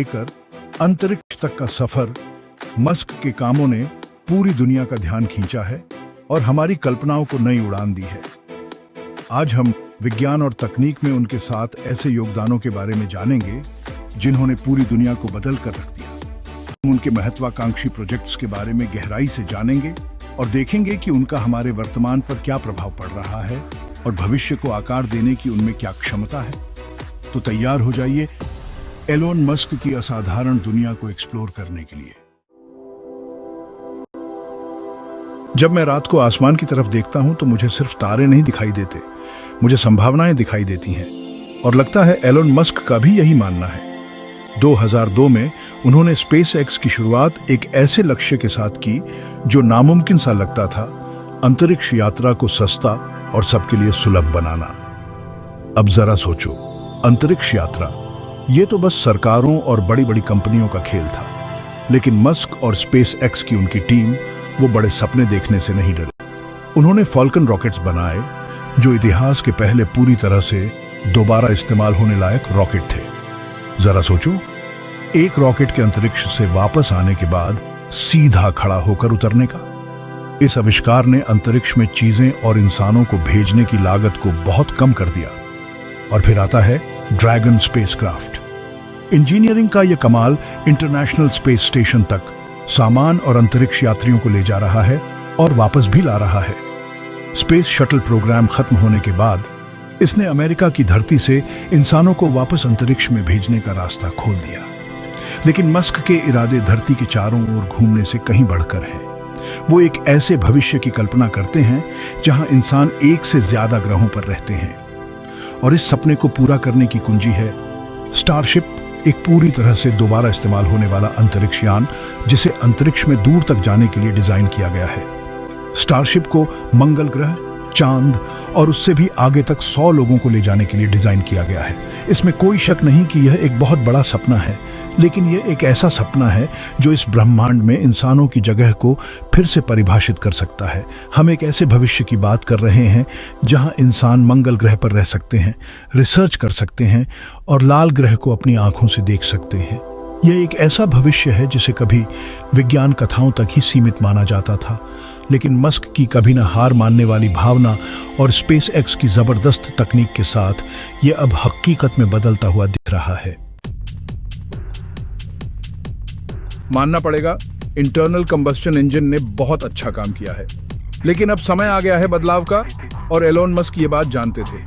लेकर अंतरिक्ष तक का सफर, मस्क के कामों ने पूरी दुनिया का ध्यान खींचा है और हमारी कल्पनाओं को नई उड़ान दी है। आज हम विज्ञान और तकनीक में उनके साथ ऐसे योगदानों के बारे में जानेंगे जिन्होंने पूरी दुनिया को बदल कर रख दिया। हम उनके महत्वाकांक्षी प्रोजेक्ट्स के बारे में गहराई से जानेंगे और देखेंगे कि उनका हमारे वर्तमान पर क्या प्रभाव पड़ रहा है और भविष्य को आकार देने की उनमें क्या क्षमता है। तो तैयार हो जाइए एलोन मस्क की असाधारण दुनिया को एक्सप्लोर करने के लिए। जब मैं रात को आसमान की तरफ देखता हूं तो मुझे सिर्फ तारे नहीं दिखाई देते, मुझे संभावनाएं दिखाई देती हैं और लगता है एलोन मस्क का भी यही मानना है। 2002 में उन्होंने स्पेस एक्स की शुरुआत एक ऐसे लक्ष्य के साथ की जो नामुमकिन सा लगता था, अंतरिक्ष यात्रा को सस्ता और सबके लिए सुलभ बनाना। अब जरा सोचो, अंतरिक्ष यात्रा ये तो बस सरकारों और बड़ी बड़ी कंपनियों का खेल था, लेकिन मस्क और स्पेस एक्स की उनकी टीम वो बड़े सपने देखने से नहीं डरे। उन्होंने फॉल्कन रॉकेट्स बनाए जो इतिहास के पहले पूरी तरह से दोबारा इस्तेमाल होने लायक रॉकेट थे। जरा सोचो, एक रॉकेट के अंतरिक्ष से वापस आने के बाद सीधा खड़ा होकर उतरने का। इस आविष्कार ने अंतरिक्ष में चीजें और इंसानों को भेजने की लागत को बहुत कम कर दिया। और फिर आता है ड्रैगन स्पेसक्राफ्ट। इंजीनियरिंग का यह कमाल इंटरनेशनल स्पेस स्टेशन तक सामान और अंतरिक्ष यात्रियों को ले जा रहा है और वापस भी ला रहा है। स्पेस शटल प्रोग्राम खत्म होने के बाद इसने अमेरिका की धरती से इंसानों को वापस अंतरिक्ष में भेजने का रास्ता खोल दिया। लेकिन मस्क के इरादे धरती के चारों ओर घूमने से कहीं बढ़कर हैं। वो एक ऐसे भविष्य की कल्पना करते हैं जहां इंसान एक से ज्यादा ग्रहों पर रहते हैं। और इस सपने को पूरा करने की कुंजी है स्टारशिप, एक पूरी तरह से दोबारा इस्तेमाल होने वाला अंतरिक्ष यान जिसे अंतरिक्ष में दूर तक जाने के लिए डिजाइन किया गया है। स्टारशिप को मंगल ग्रह, चांद और उससे भी आगे तक 100 लोगों को ले जाने के लिए डिजाइन किया गया है। इसमें कोई शक नहीं कि यह एक बहुत बड़ा सपना है, लेकिन यह एक ऐसा सपना है जो इस ब्रह्मांड में इंसानों की जगह को फिर से परिभाषित कर सकता है। हम एक ऐसे भविष्य की बात कर रहे हैं जहां इंसान मंगल ग्रह पर रह सकते हैं, रिसर्च कर सकते हैं और लाल ग्रह को अपनी आंखों से देख सकते हैं। यह एक ऐसा भविष्य है जिसे कभी विज्ञान कथाओं तक ही सीमित माना जाता था, लेकिन मस्क की कभी न हार मानने वाली भावना और स्पेस एक्स की जबरदस्त तकनीक के साथ यह अब हकीकत में बदलता हुआ दिख रहा है। मानना पड़ेगा, इंटरनल कंबस्शन इंजन ने बहुत अच्छा काम किया है, लेकिन अब समय आ गया है बदलाव का और एलोन मस्क ये बात जानते थे।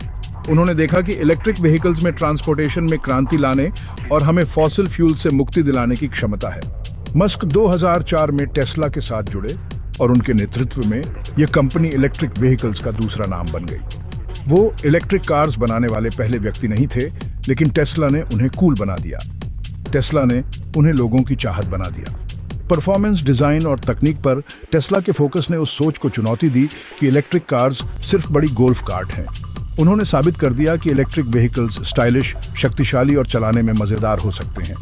उन्होंने देखा कि इलेक्ट्रिक व्हीकल्स में ट्रांसपोर्टेशन में क्रांति लाने और हमें फॉसिल फ्यूल से मुक्ति दिलाने की क्षमता है। मस्क 2004 में टेस्ला के साथ जुड़े और उनके नेतृत्व में यह कंपनी इलेक्ट्रिक व्हीकल्स का दूसरा नाम बन गई। वो इलेक्ट्रिक कार्स बनाने वाले पहले व्यक्ति नहीं थे, लेकिन टेस्ला ने उन्हें कूल बना दिया। टेस्ला ने उन्हें लोगों की चाहत बना दिया। परफॉर्मेंस, डिजाइन और तकनीक पर टेस्ला के फोकस ने उस सोच को चुनौती दी कि इलेक्ट्रिक कार्स सिर्फ बड़ी गोल्फ कार्ट हैं। उन्होंने साबित कर दिया कि इलेक्ट्रिक व्हीकल्स स्टाइलिश, शक्तिशाली और चलाने में मजेदार हो सकते हैं।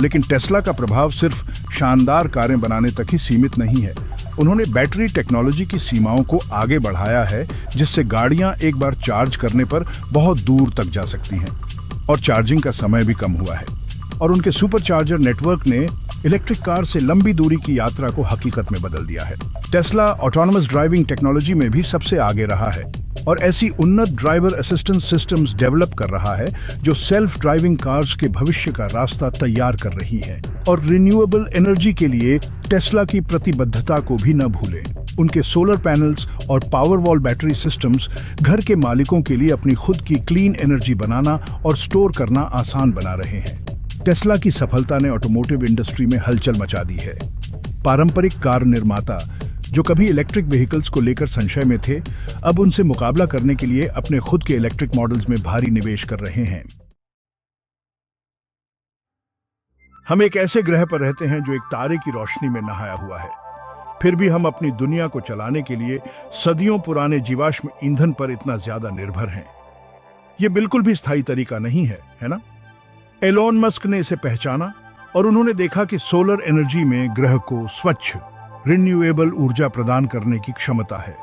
लेकिन टेस्ला का प्रभाव सिर्फ शानदार कारें बनाने तक ही सीमित नहीं है। उन्होंने बैटरी टेक्नोलॉजी की सीमाओं को आगे बढ़ाया है, जिससे गाड़ियां एक बार चार्ज करने पर बहुत दूर तक जा सकती हैं और चार्जिंग का समय भी कम हुआ है। और उनके सुपरचार्जर नेटवर्क ने इलेक्ट्रिक कार से लंबी दूरी की यात्रा को हकीकत में बदल दिया है। टेस्ला ऑटोनोमस ड्राइविंग टेक्नोलॉजी में भी सबसे आगे रहा है और ऐसी उन्नत ड्राइवर असिस्टेंस सिस्टम्स डेवलप कर रहा है जो सेल्फ ड्राइविंग कार्स के भविष्य का रास्ता तैयार कर रही है। और रिन्यूएबल एनर्जी के लिए टेस्ला की प्रतिबद्धता को भी न भूलें। उनके सोलर पैनल्स और पावर वॉल बैटरी सिस्टम्स घर के मालिकों के लिए अपनी खुद की क्लीन एनर्जी बनाना और स्टोर करना आसान बना रहे हैं। टेस्ला की सफलता ने ऑटोमोटिव इंडस्ट्री में हलचल मचा दी है। पारंपरिक कार निर्माता जो कभी इलेक्ट्रिक व्हीकल्स को लेकर संशय में थे, अब उनसे मुकाबला करने के लिए अपने खुद के इलेक्ट्रिक मॉडल्स में भारी निवेश कर रहे हैं। हम एक ऐसे ग्रह पर रहते हैं जो एक तारे की रोशनी में नहाया हुआ है, फिर भी हम अपनी दुनिया को चलाने के लिए सदियों पुराने जीवाश्म ईंधन पर इतना ज्यादा निर्भर हैं। यह बिल्कुल भी स्थायी तरीका नहीं है ना? एलोन मस्क ने इसे पहचाना और उन्होंने देखा कि सोलर एनर्जी में ग्रह को स्वच्छ, रिन्यूएबल ऊर्जा प्रदान करने की क्षमता है।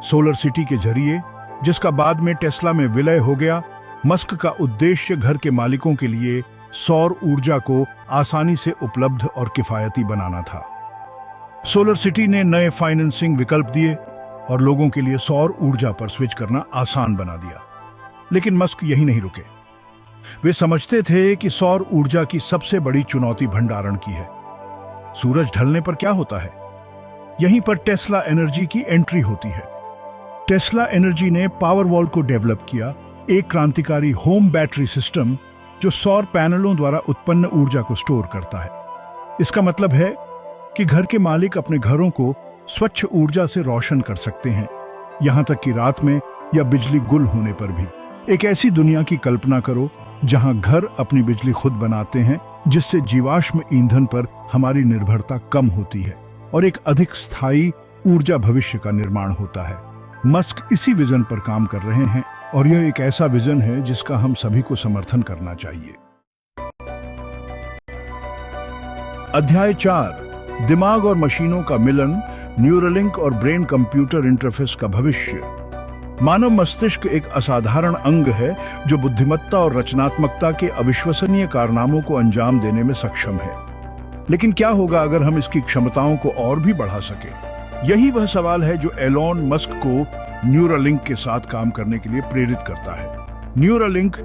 सोलर सिटी के जरिए, जिसका बाद में टेस्ला में विलय हो गया, मस्क का उद्देश्य घर के मालिकों के लिए सौर ऊर्जा को आसानी से उपलब्ध और किफायती बनाना था। सोलर सिटी ने नए फाइनेंसिंग विकल्प दिए और लोगों के लिए सौर ऊर्जा पर स्विच करना आसान बना दिया। लेकिन मस्क यही नहीं रुके। वे समझते थे कि सौर ऊर्जा की सबसे बड़ी चुनौती भंडारण की है। सूरज ढलने पर क्या होता है? यहीं पर टेस्ला एनर्जी की एंट्री होती है। टेस्ला एनर्जी ने पावर वॉल को डेवलप किया, एक क्रांतिकारी होम बैटरी सिस्टम जो सौर पैनलों द्वारा उत्पन्न ऊर्जा को स्टोर करता है। इसका मतलब है कि घर के मालिक अपने घरों को स्वच्छ ऊर्जा से रोशन कर सकते हैं, यहां तक कि रात में या बिजली गुल होने पर भी। एक ऐसी दुनिया की कल्पना करो जहां घर अपनी बिजली खुद बनाते हैं, जिससे जीवाश्म ईंधन पर हमारी निर्भरता कम होती है और एक अधिक स्थायी ऊर्जा भविष्य का निर्माण होता है। मस्क इसी विजन पर काम कर रहे हैं और यह एक ऐसा विजन है जिसका हम सभी को समर्थन करना चाहिए। अध्याय 4, दिमाग और मशीनों का मिलन, न्यूरोलिंक और ब्रेन कंप्यूटर इंटरफेस का भविष्य। मानव मस्तिष्क एक असाधारण अंग है जो बुद्धिमत्ता और रचनात्मकता के अविश्वसनीय कारनामों को अंजाम देने में सक्षम है। लेकिन क्या होगा अगर हम इसकी क्षमताओं को और भी बढ़ा सकें? यही वह सवाल है जो एलोन मस्क को न्यूरोलिंक के साथ काम करने के लिए प्रेरित करता है। न्यूरोलिंक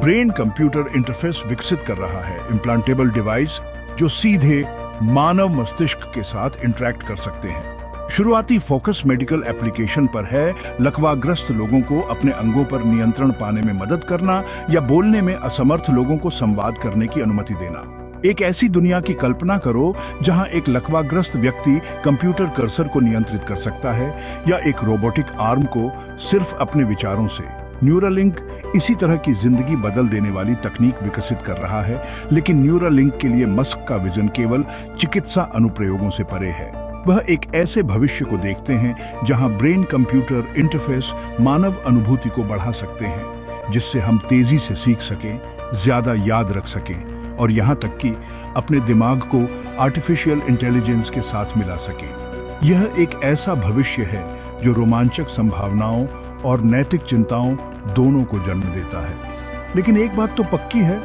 ब्रेन कंप्यूटर इंटरफेस विकसित कर रहा है, इम्प्लांटेबल डिवाइस जो सीधे मानव मस्तिष्क के साथ इंटरैक्ट कर सकते हैं। शुरुआती फोकस मेडिकल एप्लीकेशन पर है, लकवाग्रस्त लोगों को अपने अंगों पर नियंत्रण पाने में मदद करना या बोलने में असमर्थ लोगों को संवाद करने की अनुमति देना। एक ऐसी दुनिया की कल्पना करो जहां एक लकवाग्रस्त व्यक्ति कंप्यूटर कर्सर को नियंत्रित कर सकता है या एक रोबोटिक आर्म को सिर्फ अपने विचारों से। न्यूरोलिंक इसी तरह की जिंदगी बदल देने वाली तकनीक विकसित कर रहा है, लेकिन न्यूरोलिंक के लिए मस्क का विजन केवल चिकित्सा अनुप्रयोगों से परे है। वह एक ऐसे भविष्य को देखते हैं जहां ब्रेन कंप्यूटर इंटरफेस मानव अनुभूति को बढ़ा सकते हैं, जिससे हम तेजी से सीख सकें, ज्यादा याद रख सकें और यहाँ तक कि अपने दिमाग को आर्टिफिशियल इंटेलिजेंस के साथ मिला सके। यह एक ऐसा भविष्य है जो रोमांचक संभावनाओं और नैतिक चिंताओं दोनों को जन्म देता है। लेकिन एक बात तो पक्की है,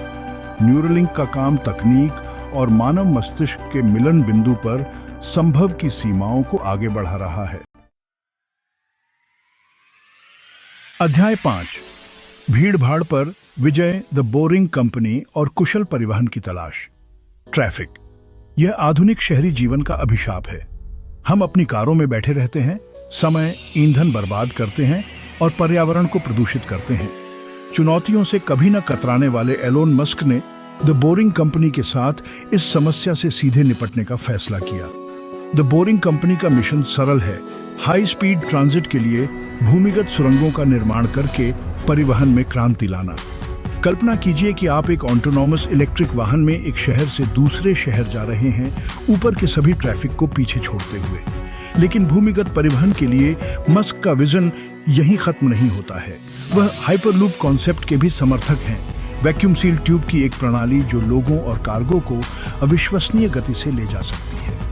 न्यूरोलिंक का काम तकनीक और मानव मस्तिष्क के मिलन बिंदु पर संभव की सीमाओं को आगे बढ़ा रहा है। अध्याय 5, भीड़ भाड़ पर विजय, द बोरिंग कंपनी और कुशल परिवहन की तलाश। ट्रैफिक यह आधुनिक शहरी जीवन का अभिशाप है। हम अपनी कारों में बैठे रहते हैं, समय, ईंधन बर्बाद करते हैं और पर्यावरण को प्रदूषित करते हैं। चुनौतियों से कभी न कतराने वाले एलोन मस्क ने द बोरिंग कंपनी के साथ इस समस्या से सीधे निपटने का फैसला किया। द बोरिंग कंपनी का मिशन सरल है, हाई स्पीड ट्रांजिट के लिए भूमिगत सुरंगों का निर्माण करके परिवहन में क्रांति लाना। कल्पना कीजिए कि आप एक ऑटोनॉमस इलेक्ट्रिक वाहन में एक शहर से दूसरे शहर जा रहे हैं, ऊपर के सभी ट्रैफिक को पीछे छोड़ते हुए। लेकिन भूमिगत परिवहन के लिए मस्क का विजन यहीं खत्म नहीं होता है। वह हाइपरलूप कॉन्सेप्ट के भी समर्थक हैं, वैक्यूम सील ट्यूब की एक प्रणाली जो लोगों और कार्गो को अविश्वसनीय गति से ले जा सकती है।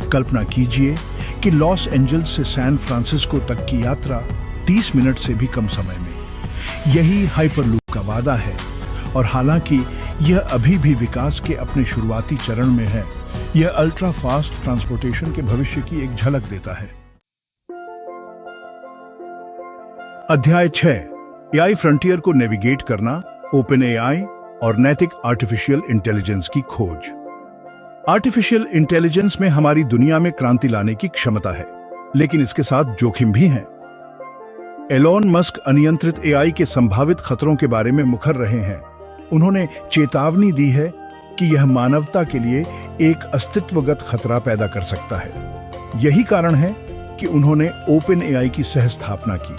कल्पना कीजिए कि लॉस एंजल्स से सैन फ्रांसिस्को तक की यात्रा 30 मिनट से भी कम समय में। यही हाइपरलूप का वादा है और हालांकि यह अभी भी विकास के अपने शुरुआती चरण में है, यह अल्ट्रा फास्ट ट्रांसपोर्टेशन के भविष्य की एक झलक देता है। अध्याय 6, एआई फ्रंटियर को नेविगेट करना, ओपन एआई और नैतिक आर्टिफिशियल इंटेलिजेंस की खोज। आर्टिफिशियल इंटेलिजेंस में हमारी दुनिया में क्रांति लाने की क्षमता है, लेकिन इसके साथ जोखिम भी हैं। एलोन मस्क अनियंत्रित एआई के संभावित खतरों के बारे में मुखर रहे हैं। उन्होंने चेतावनी दी है कि यह मानवता के लिए एक अस्तित्वगत खतरा पैदा कर सकता है। यही कारण है कि उन्होंने ओपन एआई की सह स्थापना की,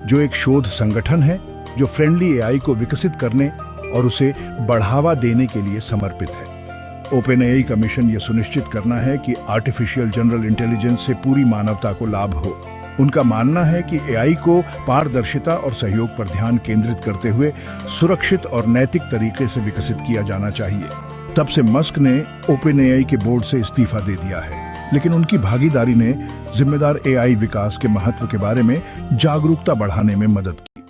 जो एक शोध संगठन है जो फ्रेंडली एआई को विकसित करने और उसे बढ़ावा देने के लिए समर्पित है। ओपन एआई का मिशन यह सुनिश्चित करना है कि आर्टिफिशियल जनरल इंटेलिजेंस से पूरी मानवता को लाभ हो। उनका मानना है कि एआई को पारदर्शिता और सहयोग पर ध्यान केंद्रित करते हुए सुरक्षित और नैतिक तरीके से विकसित किया जाना चाहिए। तब से मस्क ने ओपन एआई के बोर्ड से इस्तीफा दे दिया है, लेकिन उनकी भागीदारी ने जिम्मेदार एआई विकास के महत्व के बारे में जागरूकता बढ़ाने में मदद की।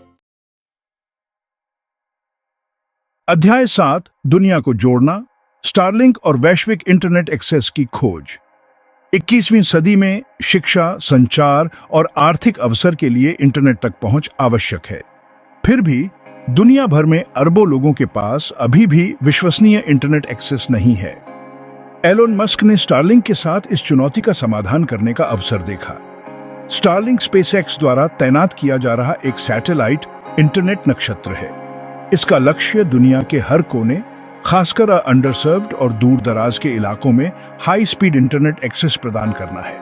अध्याय 7, दुनिया को जोड़ना, स्टारलिंक और वैश्विक इंटरनेट एक्सेस की खोज। 21वीं सदी में शिक्षा, संचार और आर्थिक अवसर के लिए इंटरनेट तक पहुंच आवश्यक है। फिर भी दुनिया भर में अरबों लोगों के पास अभी भी विश्वसनीय इंटरनेट एक्सेस नहीं है। एलोन मस्क ने स्टारलिंक के साथ इस चुनौती का समाधान करने का अवसर देखा। स्टारलिंक स्पेसएक्स द्वारा तैनात किया जा रहा एक सैटेलाइट इंटरनेट नक्षत्र है। इसका लक्ष्य दुनिया के हर कोने, खासकर अंडरसर्व्ड और दूर दराज के इलाकों में हाई स्पीड इंटरनेट एक्सेस प्रदान करना है।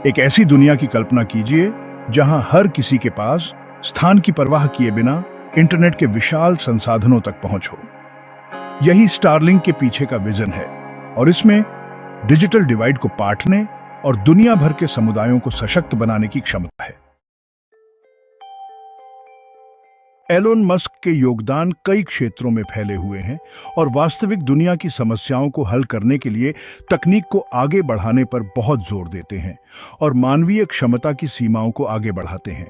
एक ऐसी दुनिया की कल्पना कीजिए जहां हर किसी के पास स्थान की परवाह किए बिना इंटरनेट के विशाल संसाधनों तक पहुंच हो। यही स्टारलिंक के पीछे का विजन है और इसमें डिजिटल डिवाइड को पाटने और दुनिया भर के समुदायों को सशक्त बनाने की क्षमता है। एलोन मस्क के योगदान कई क्षेत्रों में फैले हुए हैं और वास्तविक दुनिया की समस्याओं को हल करने के लिए तकनीक को आगे बढ़ाने पर बहुत जोर देते हैं और मानवीय क्षमता की सीमाओं को आगे बढ़ाते हैं।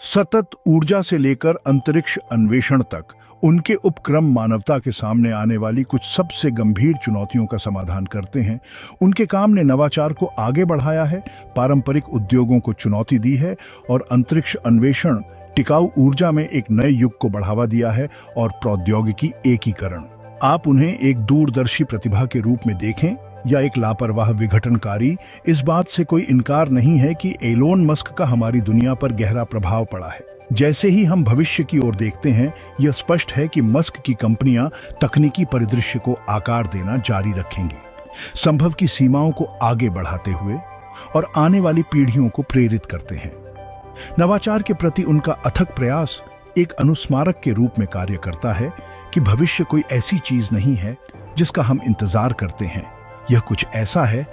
सतत ऊर्जा से लेकर अंतरिक्ष अन्वेषण तक उनके उपक्रम मानवता के सामने आने वाली कुछ सबसे गंभीर चुनौतियों का समाधान करते हैं। उनके काम ने नवाचार को आगे बढ़ाया है, पारंपरिक उद्योगों को चुनौती दी है और अंतरिक्ष अन्वेषण, टिकाऊ ऊर्जा में एक नए युग को बढ़ावा दिया है और प्रौद्योगिकी एकीकरण। आप उन्हें एक दूरदर्शी प्रतिभा के रूप में देखें या एक लापरवाह विघटनकारी, इस बात से कोई इनकार नहीं है कि एलोन मस्क का हमारी दुनिया पर गहरा प्रभाव पड़ा है। जैसे ही हम भविष्य की ओर देखते हैं, यह स्पष्ट है कि मस्क की कंपनियां तकनीकी परिदृश्य को आकार देना जारी रखेंगी, संभव की सीमाओं को आगे बढ़ाते हुए और आने वाली पीढ़ियों को प्रेरित करते हैं। नवाचार के प्रति उनका अथक प्रयास एक अनुस्मारक के रूप में कार्य करता है कि भविष्य कोई ऐसी चीज नहीं है जिसका हम इंतजार करते हैं। यह कुछ ऐसा है